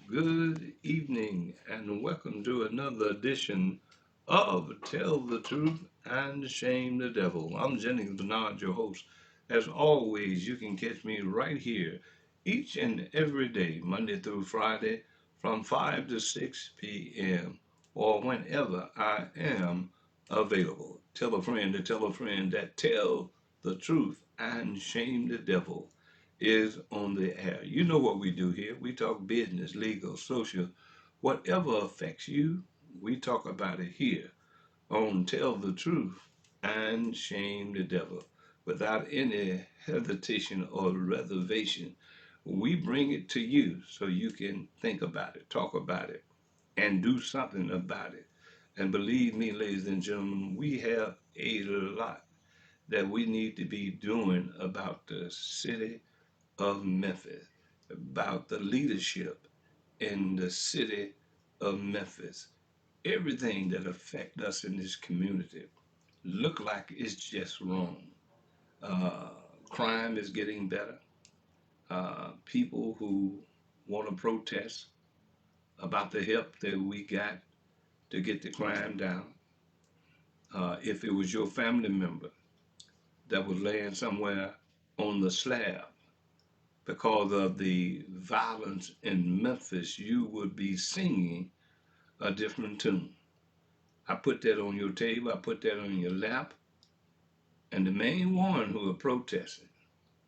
Good evening, and welcome to another edition of Tell the Truth and Shame the Devil. I'm Jennings Bernard, your host. As always, you can catch me right here each and every day, Monday through Friday, from 5 to 6 p.m., or whenever I am available. Tell a friend to tell a friend that Tell the Truth and Shame the Devil is on the air. You know what we do here. We talk business, legal, social, whatever affects you, we talk about it here on Tell the Truth and Shame the Devil. Without any hesitation or reservation, we bring it to you so you can think about it, talk about it, and do something about it. And believe me, ladies and gentlemen, we have a lot that we need to be doing about the city of Memphis, about the leadership in the city of Memphis. Everything that affects us in this community look like it's just wrong. Uh, Crime is getting better. People who want to protest about the help that we got to get the crime down. If it was your family member that was laying somewhere on the slab because of the violence in Memphis, you would be singing a different tune. I put that on your table, I put that on your lap, and the main one who are protesting,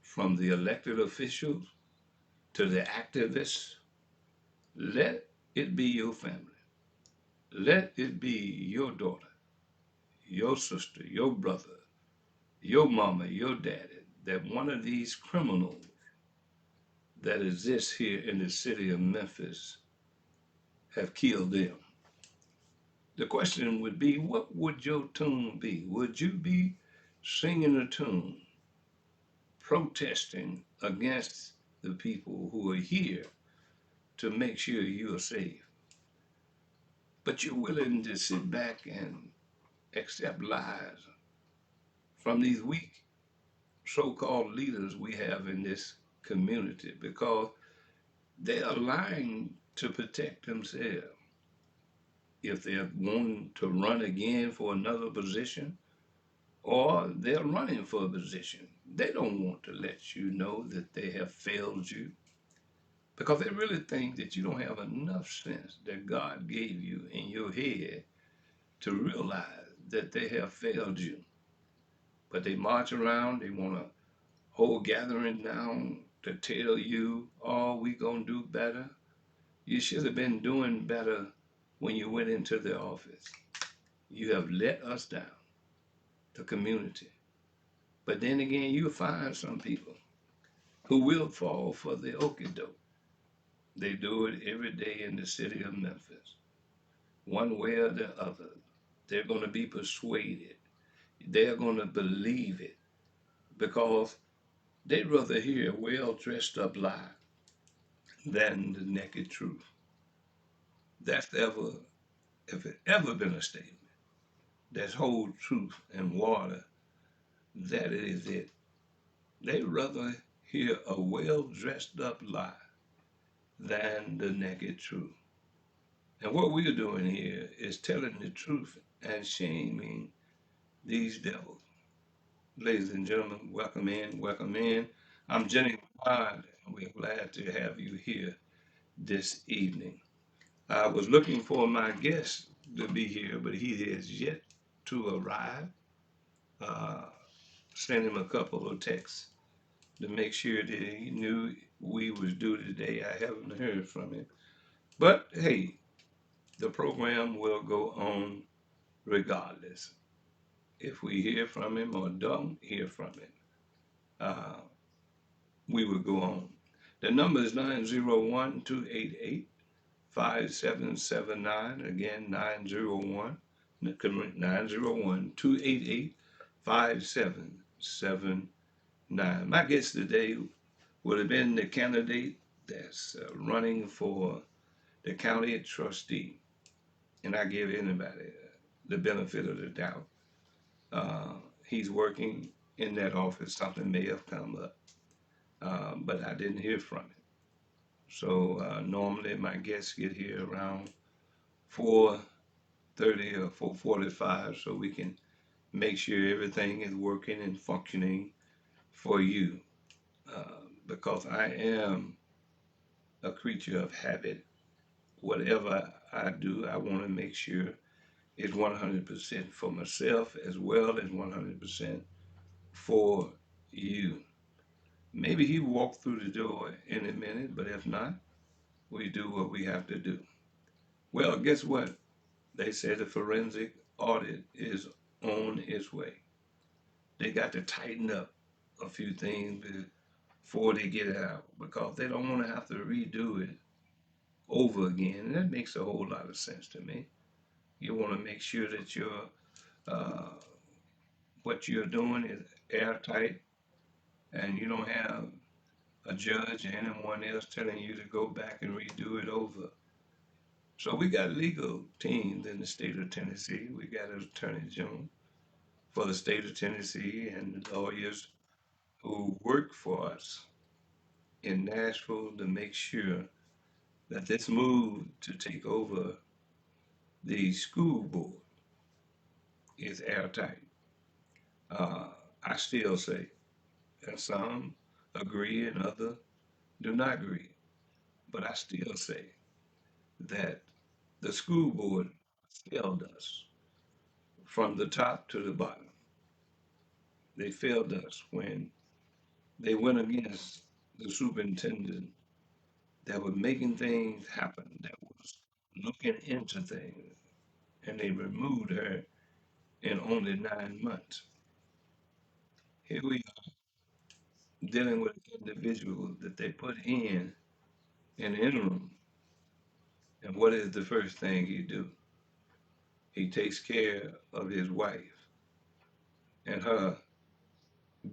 from the elected officials to the activists, let it be your family. Let it be your daughter, your sister, your brother, your mama, your daddy, that one of these criminals that exist here in the city of Memphis have killed them. The question would be, what would your tune be? Would you be singing a tune protesting against the people who are here to make sure you are safe? But you're willing to sit back and accept lies from these weak so-called leaders we have in this community because they are lying to protect themselves. If they're wanting to run again for another position, or they're running for a position. They don't want to let you know that they have failed you because they really think that you don't have enough sense that God gave you in your head to realize that they have failed you. But they march around, they want to hold gathering down to tell you, oh, we going to do better. You should have been doing better when you went into the office. You have let us down, the community. But then again, you'll find some people who will fall for the okie doke. They do it every day in the city of Memphis, one way or the other. They're going to be persuaded. They're going to believe it because they'd rather hear a well dressed up lie than the naked truth. That's ever, if it ever been a statement, that's whole truth and water, that is it. They'd rather hear a well dressed up lie than the naked truth. And what we're doing here is telling the truth and shaming these devils. Ladies and gentlemen, welcome in, welcome in. I'm Jenny Ward, and we're glad to have you here this evening. I was looking for my guest to be here, but he has yet to arrive. Uh, Sent him a couple of texts to make sure that he knew we was due today. I haven't heard from him. But hey, the program will go on regardless. If we hear from him or don't hear from him, uh, we will go on. The number is 901-288-5779. Again, 901-288-5779. My guest today would have been the candidate that's running for the county trustee. And I give anybody the benefit of the doubt. Uh, he's working in that office. Something may have come up, but I didn't hear from him. So normally my guests get here around 4:30 or 4:45, so we can make sure everything is working and functioning for you. Because I am a creature of habit. Whatever I do, I want to make sure it's 100% for myself as well as 100% for you. Maybe he walked through the door in a minute, but if not, we do what we have to do. Well, guess what? They said the forensic audit is on its way. They got to tighten up a few things before they get it out because they don't want to have to redo it over again. And that makes a whole lot of sense to me. You want to make sure that uh, what you're doing is airtight and you don't have a judge or anyone else telling you to go back and redo it over. So we got legal teams in the state of Tennessee. We got an attorney general for the state of Tennessee and lawyers who work for us in Nashville to make sure that this move to take over the school board is airtight. Uh, I still say, and some agree and others do not agree, but I still say that the school board failed us from the top to the bottom. They failed us when they went against the superintendent that was making things happen, that was looking into things, and they removed her in only 9 months. Here we are dealing with an individual that they put in an interim, and what is the first thing he do? He takes care of his wife and her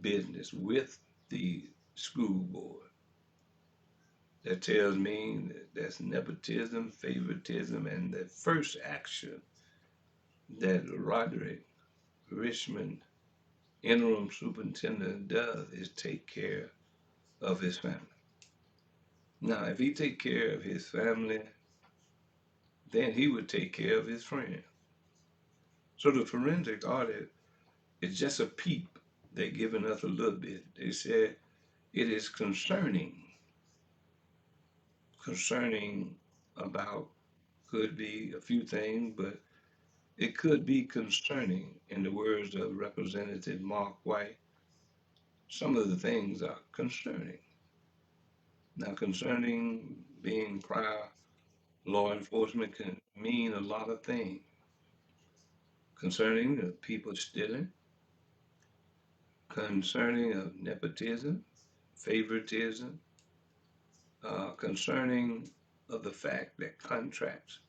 business with the school board. That tells me that that's nepotism, favoritism, and the first action that Roderick Richmond, interim superintendent, does is take care of his family. Now, if he take care of his family, then he would take care of his friend. So the forensic audit is just a peep. They're giving us a little bit. They said it is concerning about could be a few things, but it could be concerning, in the words of Representative Mark White. Some of the things are concerning. Now, concerning being prior law enforcement can mean a lot of things. Concerning the people stealing, concerning of nepotism, favoritism, concerning of the fact that contracts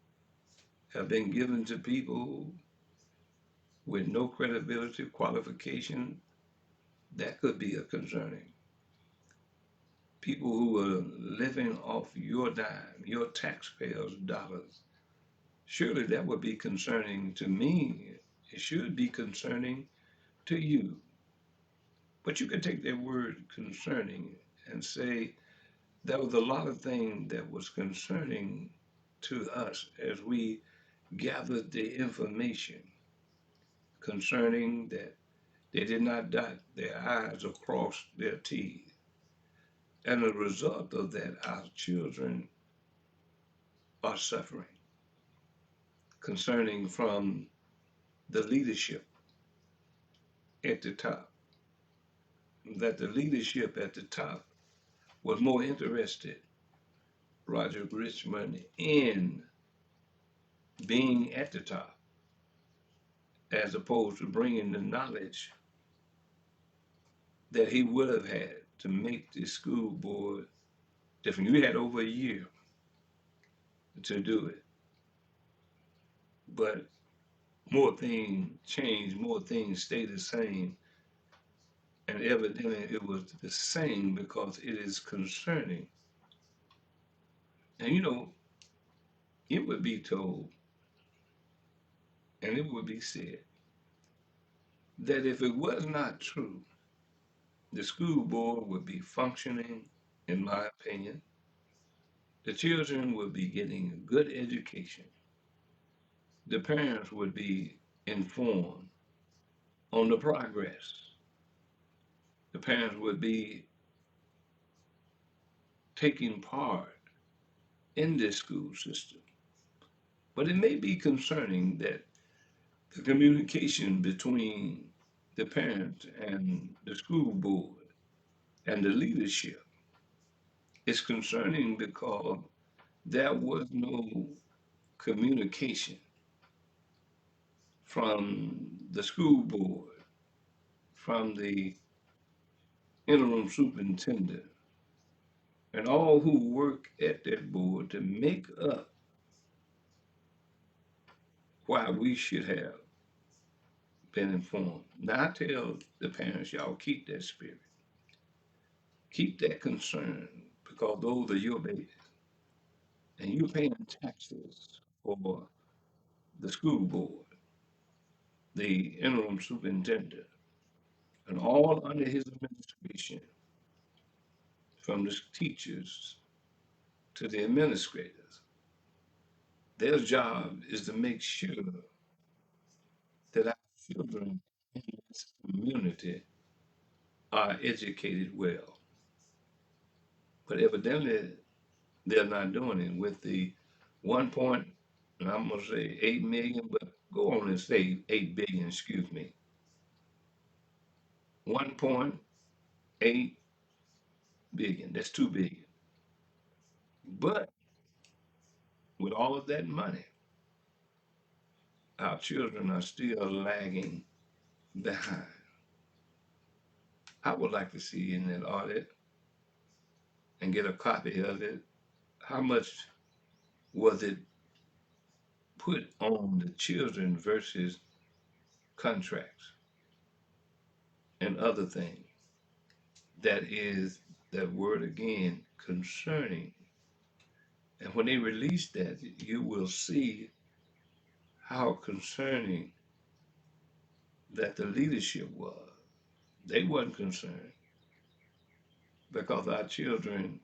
have been given to people with no credibility, qualification, that could be a concerning. People who are living off your dime, your taxpayers' dollars. Surely that would be concerning to me. It should be concerning to you. But you could take that word concerning and say there was a lot of things that was concerning to us as we gathered the information concerning that they did not dot their I's or cross their T's. And the result of that, our children are suffering. Concerning from the leadership at the top, that the leadership at the top was more interested, Roger Richmond, in being at the top as opposed to bringing the knowledge that he would have had to make the school board different. You had over a year to do it, but more things changed, more things stayed the same, and evidently it was the same because it is concerning. And it would be told and it would be said that if it was not true, the school board would be functioning, in my opinion, The children would be getting a good education. The parents would be informed on the progress. The parents would be taking part in this school system. But it may be concerning that the communication between the parents and the school board and the leadership is concerning because there was no communication from the school board, from the interim superintendent, and all who work at that board to make up why we should have been informed. Now I tell the parents, y'all keep that spirit, keep that concern, because those are your babies, and you're paying taxes for the school board, the interim superintendent, and all under his administration, from the teachers to the administrators. Their job is to make sure that our children in this community are educated well. But evidently, they're not doing it with the 1 point, and I'm going to say 8 million, but go on and say 8 billion, excuse me. 1.8 billion, that's 2 billion. But with all of that money, our children are still lagging behind. I would like to see in that audit and get a copy of it. How much was it put on the children versus contracts and other things? That is that word again, concerning. And when they release that, you will see how concerning that the leadership was. They wasn't concerned because our children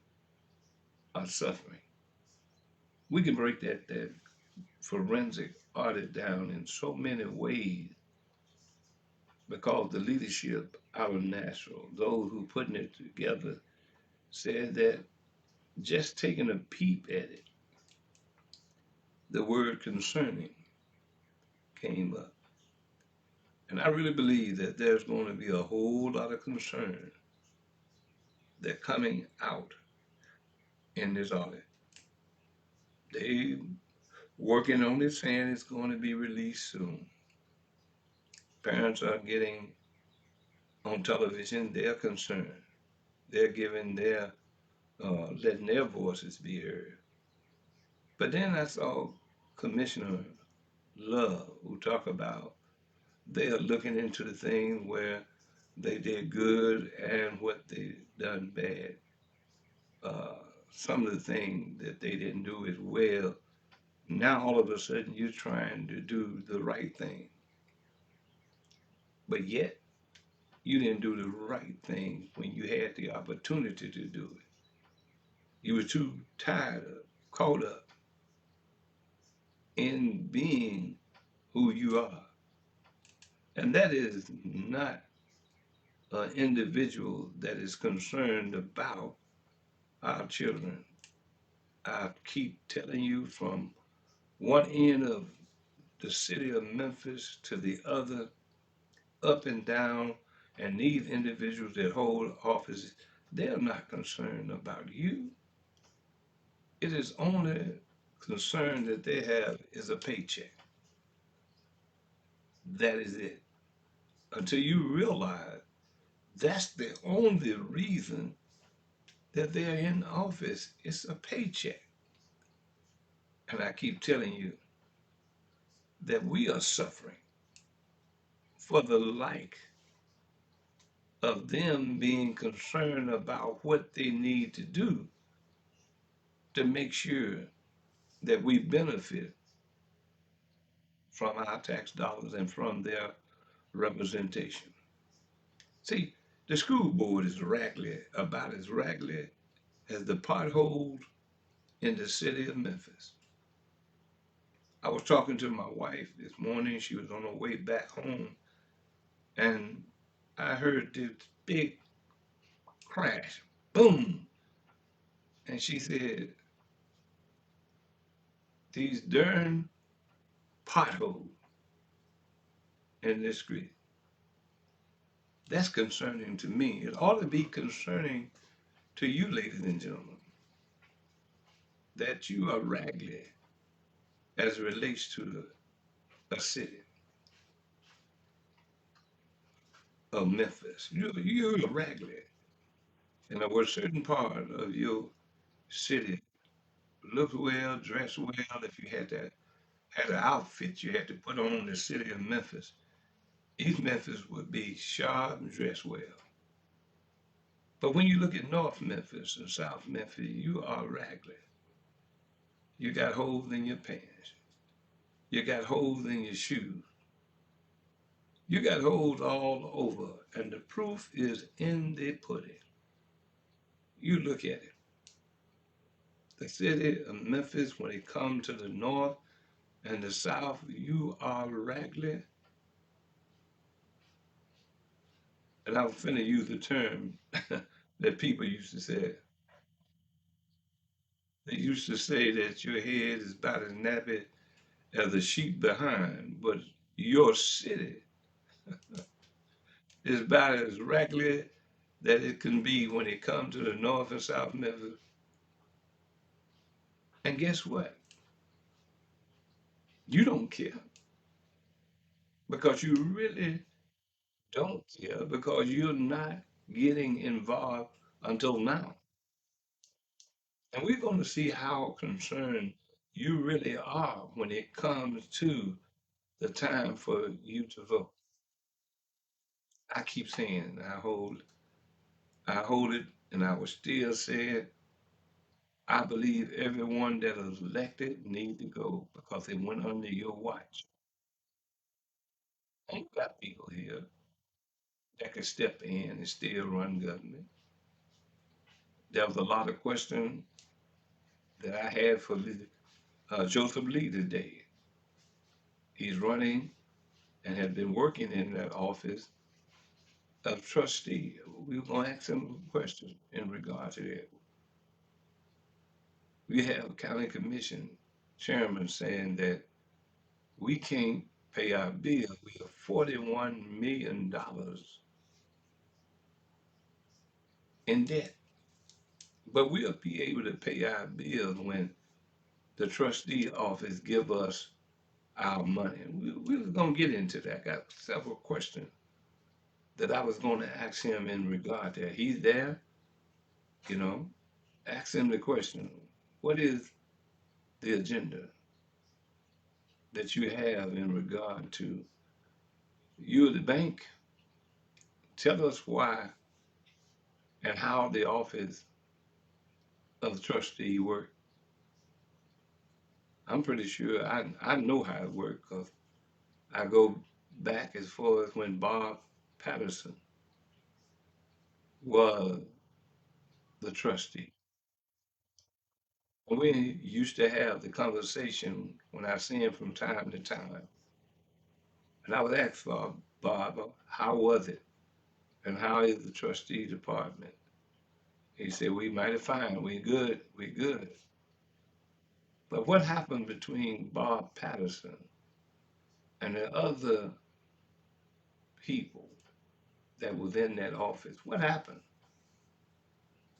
are suffering. We can break that forensic audit down in so many ways because the leadership out of Nashville, those who putting it together, said that just taking a peep at it, the word concerning came up. And I really believe that there's going to be a whole lot of concern that coming out in this audit. They working on it, saying it's going to be released soon. Parents are getting on television, they're concerned. They're giving their, letting their voices be heard. But then I saw Commissioner Love, who talk about they are looking into the things where they did good and what they done bad. Uh, some of the things that they didn't do as well. Now all of a sudden you're trying to do the right thing, but yet you didn't do the right thing when you had the opportunity to do it. You were too tired of, caught up in being who you are. And that is not an individual that is concerned about our children. I keep telling you from one end of the city of Memphis to the other, up and down, and these individuals that hold offices, they're not concerned about you. It is only concern that they have is a paycheck. That is it. Until you realize that's the only reason that they're in office. It's a paycheck. And I keep telling you that we are suffering for the like of them being concerned about what they need to do to make sure that we benefit from our tax dollars and from their representation. See, the school board is raggedy, about as raggedy as the potholes in the city of Memphis. I was talking to my wife this morning. She was on her way back home, and I heard this big crash, boom. And she said, these darn potholes in this street. That's concerning to me. It ought to be concerning to you, ladies and gentlemen, that you are raggedy as it relates to a city of Memphis. You're raggedy. And there were certain part of your city looked well, dressed well. If you had an outfit you had to put on in the city of Memphis, East Memphis would be sharp and dressed well. But when you look at North Memphis and South Memphis, you are raggedy. You got holes in your pants. You got holes in your shoes. You got holes all over. And the proof is in the pudding. You look at it. The city of Memphis, when it comes to the north and the south, you are raggedy. And I was finna use the term that people used to say. They used to say that your head is about as nappy as the sheep behind, but your city is about as raggedy that it can be when it comes to the north and south Memphis. And guess what? You don't care because you really don't care because you're not getting involved until now. And we're going to see how concerned you really are when it comes to the time for you to vote. I keep saying I hold it, and I will still say it. I believe everyone that is elected need to go because they went under your watch. And you got people here that can step in and still run government. There was a lot of questions that I had for Joseph Lee today. He's running and has been working in that office of trustee. We were going to ask him a question in regard to that. We have a county commission chairman saying that we can't pay our bill. We have $41 million in debt, but we'll be able to pay our bills when the trustee office give us our money. We was gonna get into that. I got several questions that I was gonna ask him in regard to that. He's there, you know. Ask him the question: what is the agenda that you have in regard to you, the bank? Tell us why and how the office of the trustee work. I'm pretty sure I know how it works because I go back as far as when Bob Patterson was the trustee. We used to have the conversation when I see him from time to time. And I would ask Bob, how was it? And how is the trustee department? He said, we mighty fine, we good, we good. But what happened between Bob Patterson and the other people that was in that office? What happened?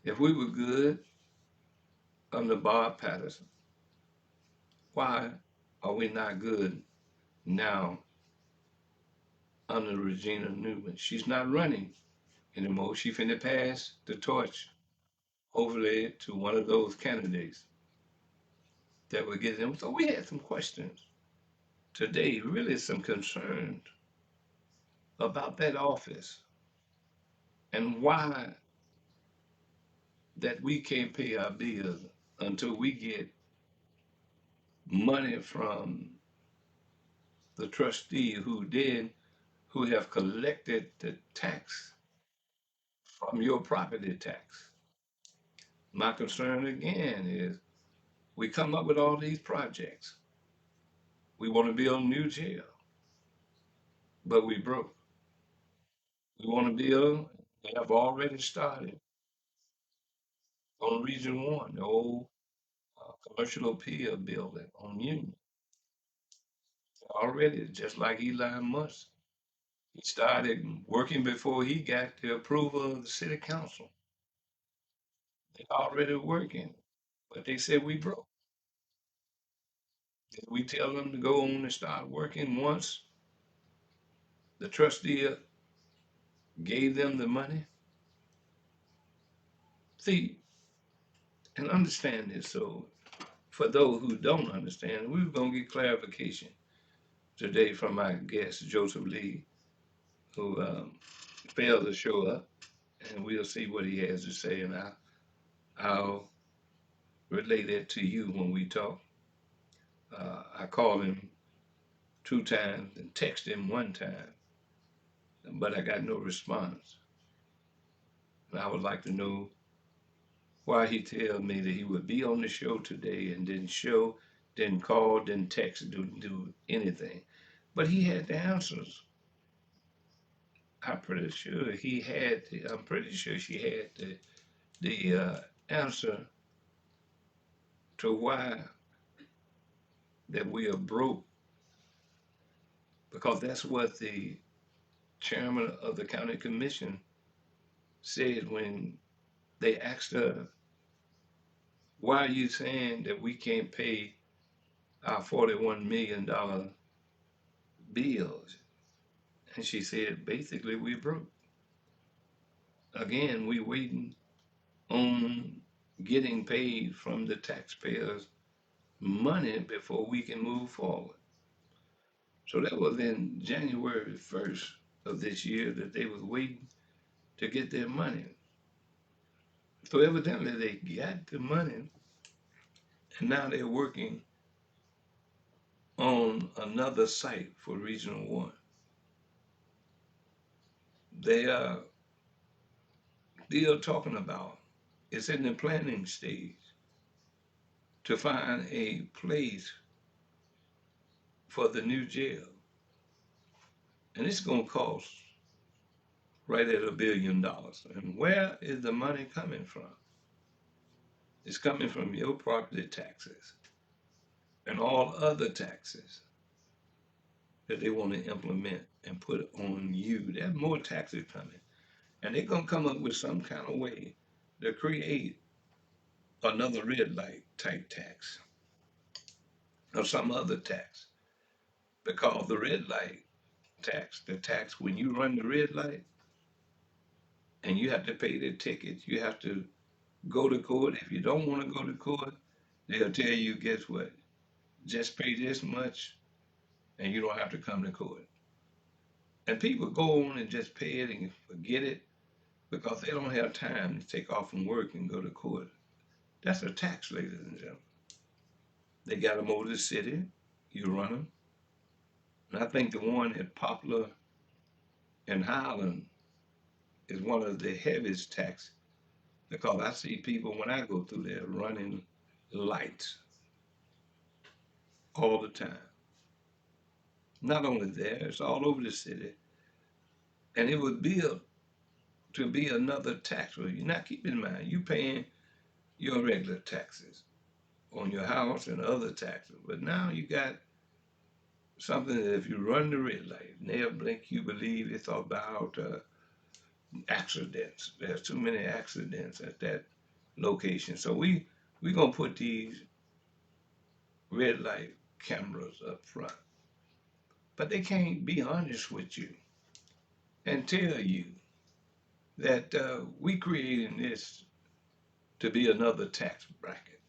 If we were good under Bob Patterson, why are we not good now under Regina Newman? She's not running anymore. She finna pass the torch over there to one of those candidates that were getting. So we had some questions today, really some concerns about that office and why that we can't pay our bills until we get money from the trustee who have collected the tax from your property tax. My concern again is We come up with all these projects. We want to build a new jail, but we broke. We want to build, they have already started on Region 1, the old commercial appeal building on Union. Already, just like Elon Musk, he started working before he got the approval of the city council. They already working, but they said we broke. Did we tell them to go on and start working once the trustee gave them the money? See, and understand this. So, for those who don't understand, we were going to get clarification today from our guest, Joseph Lee, who failed to show up, and we'll see what he has to say, and I'll relay that to you when we talk. I called him 2 times and texted him 1 time, but I got no response. And I would like to know why he tell me that he would be on the show today and didn't show, didn't call, didn't text, didn't do anything. But he had the answers. I'm pretty sure he had. I'm pretty sure she had the answer to why that we are broke, because that's what the chairman of the county commission said when they asked her, "Why are you saying that we can't pay our $41 million bills?" And she said, basically, we broke. Again, we waiting on getting paid from the taxpayers' money before we can move forward. So that was in January 1st of this year that they was waiting to get their money. So evidently they got the money, and now they're working on another site for Regional 1. They are still talking about, it's in the planning stage to find a place for the new jail. And it's going to cost right at $1 billion. And where is the money coming from? It's coming from your property taxes and all other taxes that they want to implement and put on you. There's more taxes coming. And they're going to come up with some kind of way to create another red light type tax or some other tax. Because the red light tax, the tax when you run the red light and you have to pay the tickets, you have to go to court. If you don't want to go to court, they'll tell you, guess what? Just pay this much and you don't have to come to court. And people go on and just pay it and forget it because they don't have time to take off from work and go to court. That's a tax, ladies and gentlemen. They got them over the city, you run them. And I think the one at Poplar and Highland is one of the heaviest tax because I see people when I go through there running lights all the time. Not only there, it's all over the city. And it would be to be another tax for you. Now keep in mind, you paying your regular taxes on your house and other taxes. But now you got something that if you run the red light, never blink, you believe it's about accidents. There's too many accidents at that location. So we gonna put these red light cameras up front. But they can't be honest with you and tell you that we creating this to be another tax bracket.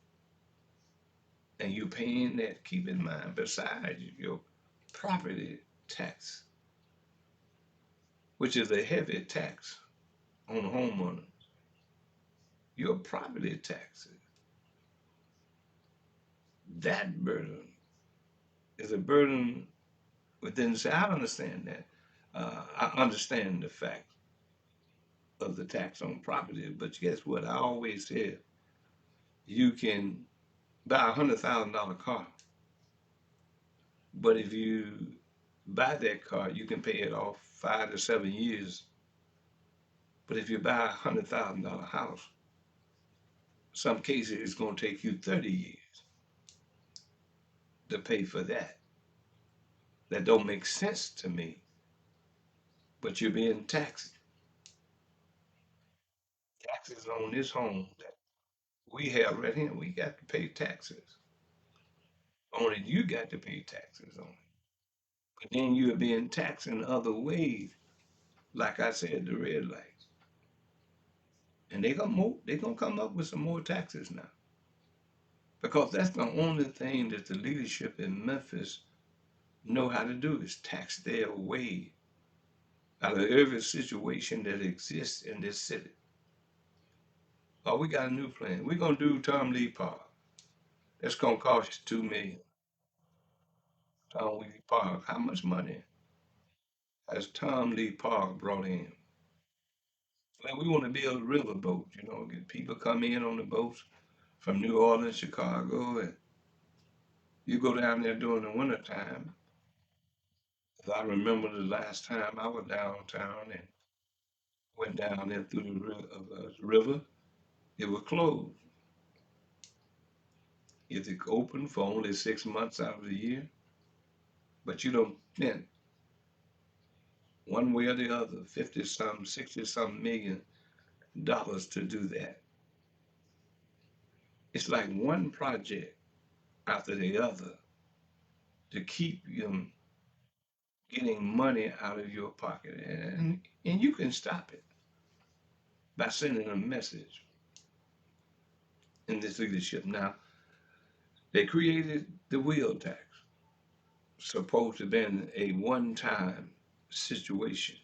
And you're paying that, keep in mind, besides your property tax, which is a heavy tax on homeowners, your property taxes, that burden is a burden within. Say, I understand that. I understand the fact of the tax on property, but guess what? I always said you can buy $100,000 car, but if you buy that car, you can pay it off 5 to 7 years. But if you buy $100,000 house, some cases it's going to take you 30 years to pay for that. That don't make sense to me. But you're being taxed. Taxes on this home that we have right here. We got to pay taxes on it. You got to pay taxes on it. But then you're being taxed in other ways. Like I said, the red lights. And they gonna come up with some more taxes now. Because that's the only thing that the leadership in Memphis know how to do is tax their way out of every situation that exists in this city. Oh, we got a new plan. We're gonna do Tom Lee Park. That's gonna cost you 2 million. Tom Lee Park. How much money has Tom Lee Park brought in? Like we want to build a riverboat, get people come in on the boats from New Orleans, Chicago, and you go down there during the winter time. I remember the last time I was downtown and went down there through the river. It was closed. It's open for only 6 months out of the year, but you don't spend one way or the other 50 some, 60 some million dollars to do that. It's like one project after the other to keep you getting money out of your pocket. And you can stop it by sending a message in this leadership. Now, they created the wheel tax, supposed to have been a one time situation,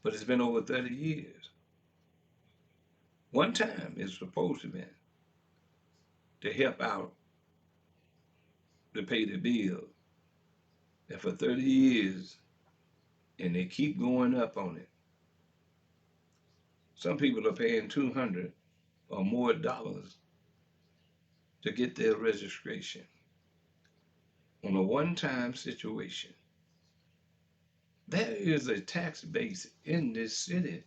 but it's been over 30 years. One time it's supposed to have been to help out to pay the bill. And for 30 years, and they keep going up on it. Some people are paying 200 or more dollars to get their registration on a one time situation. There is a tax base in this city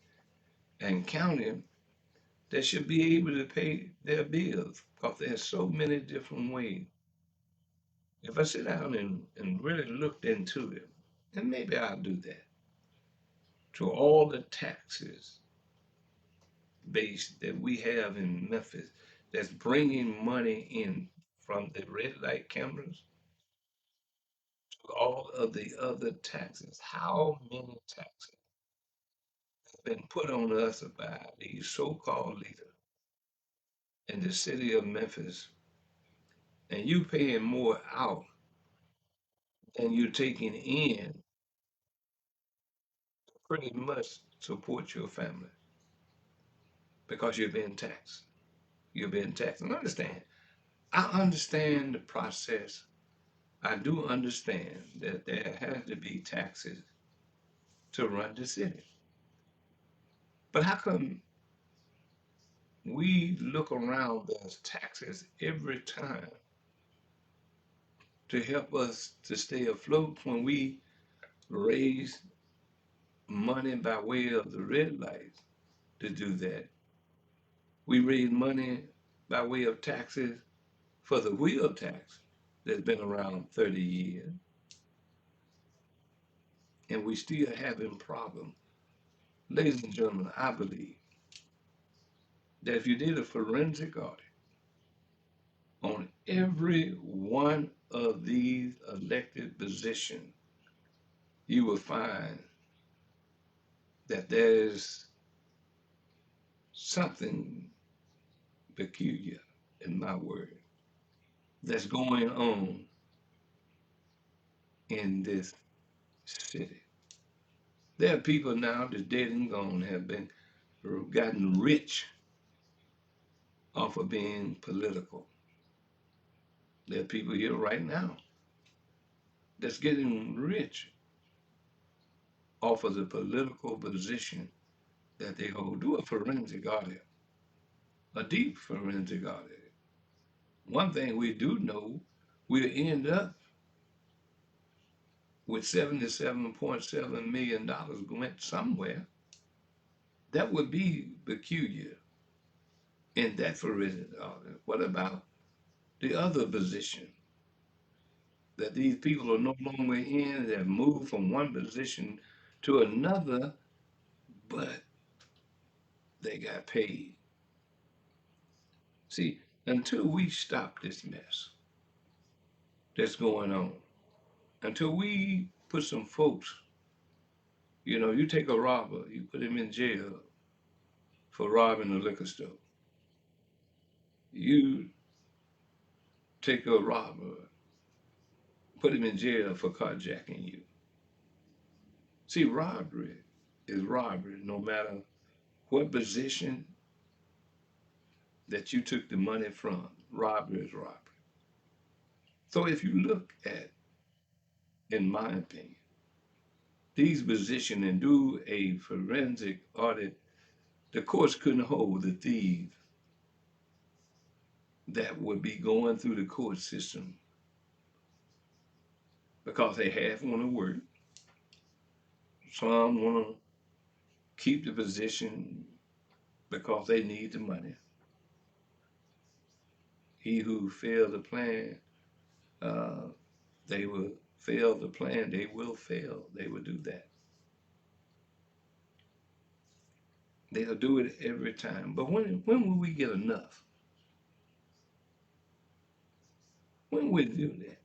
and county that should be able to pay their bills because there's so many different ways. If I sit down and really looked into it, and maybe I'll do that, to all the taxes base that we have in Memphis that's bringing money in from the red light cameras to all of the other taxes. How many taxes have been put on us by these so-called leaders in the city of Memphis, and you paying more out than you're taking in to pretty much support your family because you're being taxed. You're being taxed. And understand, I understand the process. I do understand that there has to be taxes to run the city. But how come we look around as taxes every time to help us to stay afloat when we raise money by way of the red lights to do that? We raise money by way of taxes for the wheel tax that's been around 30 years, and we still having problems. Ladies and gentlemen, I believe that if you did a forensic audit on every one of these elected positions, you will find that there's something peculiar, in my word, that's going on in this city. There are people now that dead and gone have been gotten rich off of being political. There are people here right now that's getting rich off of the political position that they hold. Do a forensic audit, a deep forensic audit. One thing we do know, we'll end up with $77.7 million went somewhere. That would be peculiar in that forensic audit. What about the other position that these people are no longer in, they have moved from one position to another, but they got paid? See, until we stop this mess that's going on, until we put some folks, you take a robber, you put him in jail for robbing a liquor store. You take a robber, put him in jail for carjacking you. See, robbery is robbery no matter what position that you took the money from. Robbery is robbery. So if you look at, in my opinion, these positions and do a forensic audit, the courts couldn't hold the thieves that would be going through the court system because they half want to work. Some want to keep the position because they need the money. He who failed the plan, uh, they will fail the plan. They will fail. They will do that. They'll do it every time. But when will we get enough? When will we do that?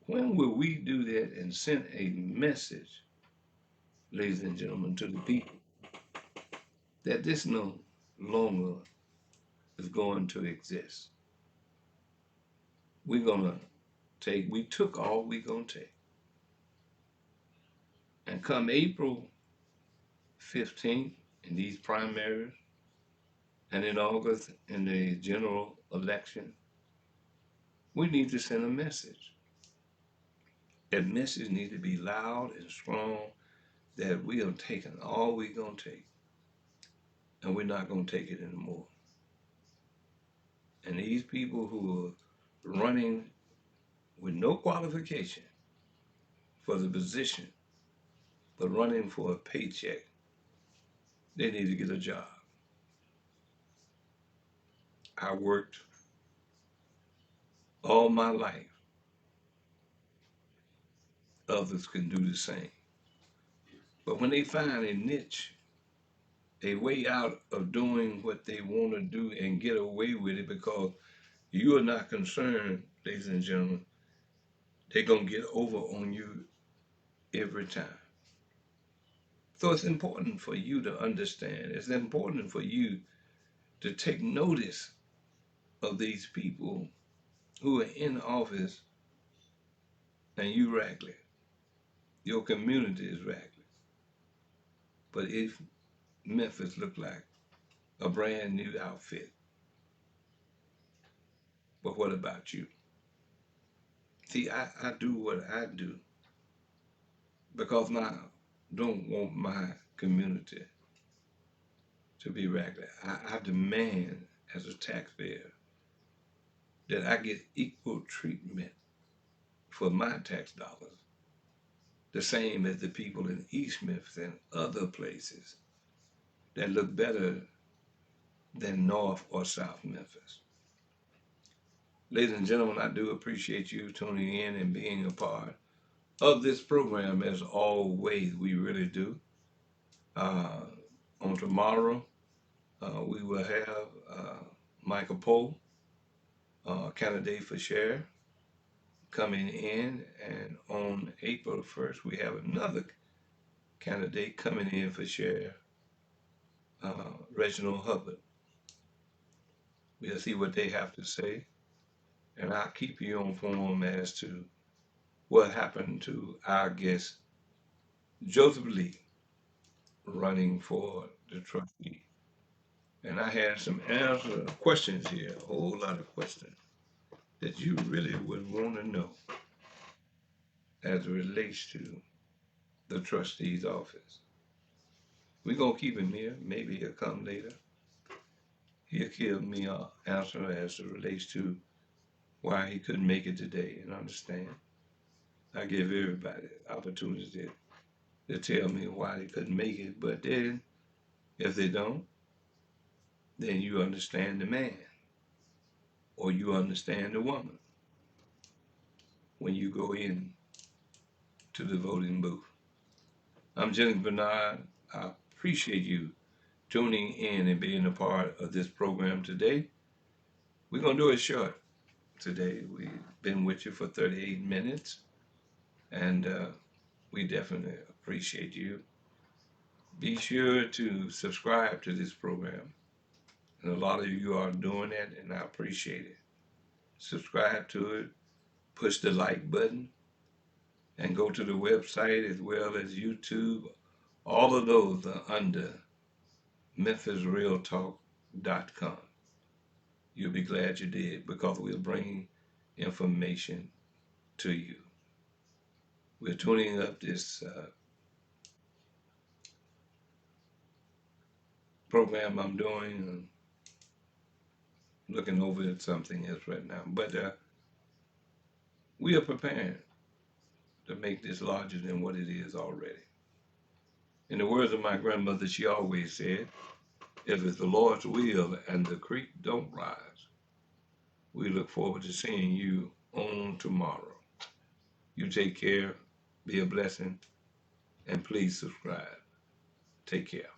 When will we do that and send a message, ladies and gentlemen, to the people that this no longer is going to exist? We took all we're gonna take. And come April 15th in these primaries and in August in the general election, we need to send a message. That message needs to be loud and strong that we are taking all we're gonna take and we're not gonna take it anymore. And these people who are running with no qualification for the position, but running for a paycheck, they need to get a job. I worked all my life. Others can do the same. But when they find a niche, a way out of doing what they want to do and get away with it because you are not concerned, ladies and gentlemen, they're going to get over on you every time. So it's important for you to understand. It's important for you to take notice of these people who are in office and you raggedy. Your community is raggedy. But if Memphis looked like a brand new outfit, but what about you? See, I do what I do because now I don't want my community to be raggedy. I demand as a taxpayer that I get equal treatment for my tax dollars, the same as the people in East Memphis and other places that look better than North or South Memphis. Ladies and gentlemen, I do appreciate you tuning in and being a part of this program as always. We really do. Uh, on tomorrow, we will have Michael Poe, candidate for sheriff, coming in. And on April 1st, we have another candidate coming in for sheriff, Reginald Hubbard. We'll see what they have to say. And I'll keep you informed as to what happened to our guest, Joseph Lee, running for the trustee. And I had some questions here, a whole lot of questions that you really would want to know as it relates to the trustee's office. We're going to keep him here. Maybe he'll come later. He'll give me an answer as it relates to why he couldn't make it today and understand. I give everybody opportunity to tell me why they couldn't make it, but then if they don't, then you understand the man or you understand the woman when you go in to the voting booth. I'm Jennings Bernard. I appreciate you tuning in and being a part of this program today. We're going to do it short today. We've been with you for 38 minutes, and we definitely appreciate you. Be sure to subscribe to this program. And a lot of you are doing that, and I appreciate it. Subscribe to it, push the like button, and go to the website as well as YouTube. All of those are under MemphisRealTalk.com. You'll be glad you did because we're bringing information to you. We're tuning up this program I'm doing and looking over at something else right now. But we are preparing to make this larger than what it is already. In the words of my grandmother, she always said, if it's the Lord's will and the creek don't rise, we look forward to seeing you on tomorrow. You take care, be a blessing, and please subscribe. Take care.